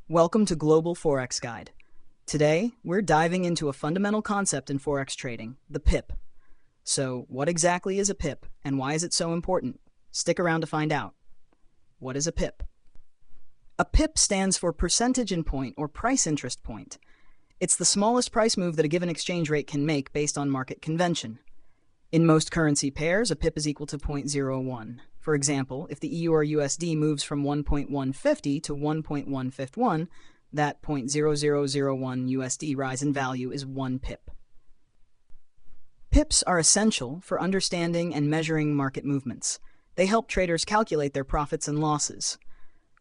Welcome to Global Forex Guide. Today, we're diving into a fundamental concept in Forex trading, the pip. So, what exactly is a pip, and why is it so important? Stick around to find out. What is a pip? A pip stands for percentage in point or price interest point. It's the smallest price move that a given exchange rate can make based on market convention. In most currency pairs, a pip is equal to 0.01. For example, if the EU or USD moves from 1.150 to 1.151, that 0.0001 USD rise in value is 1 pip. Pips are essential for understanding and measuring market movements. They help traders calculate their profits and losses.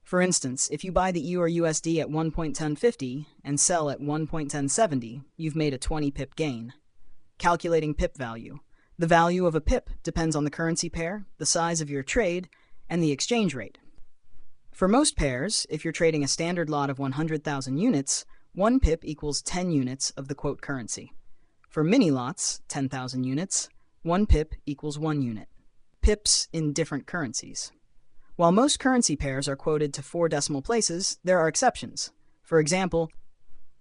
For instance, if you buy the EU or USD at 1.1050 and sell at 1.1070, you've made a 20 pip gain. Calculating pip value. The value of a pip depends on the currency pair, the size of your trade, and the exchange rate. For most pairs, if you're trading a standard lot of 100,000 units, 1 pip equals 10 units of the quote currency. For mini lots, 10,000 units, 1 pip equals 1 unit. Pips in different currencies. While most currency pairs are quoted to 4 decimal places, there are exceptions. For example,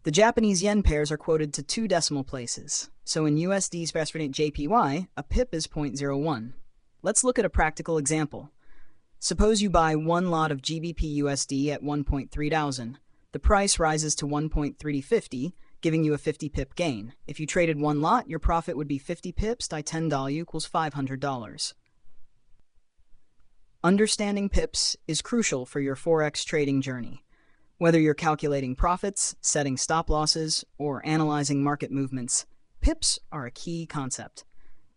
the Japanese yen pairs are quoted to 2 decimal places, so in USD's best rate JPY, a pip is 0.01. Let's look at a practical example. Suppose you buy 1 lot of GBP USD at 1.3000. The price rises to 1.3050, giving you a 50 pip gain. If you traded 1 lot, your profit would be 50 pips times $10 equals $500. Understanding pips is crucial for your Forex trading journey. Whether you're calculating profits, setting stop losses, or analyzing market movements, pips are a key concept.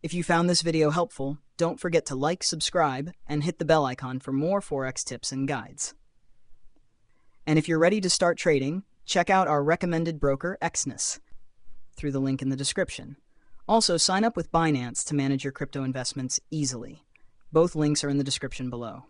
If you found this video helpful, don't forget to like, subscribe, and hit the bell icon for more Forex tips and guides. And if you're ready to start trading, check out our recommended broker, Exness, through the link in the description. Also, sign up with Binance to manage your crypto investments easily. Both links are in the description below.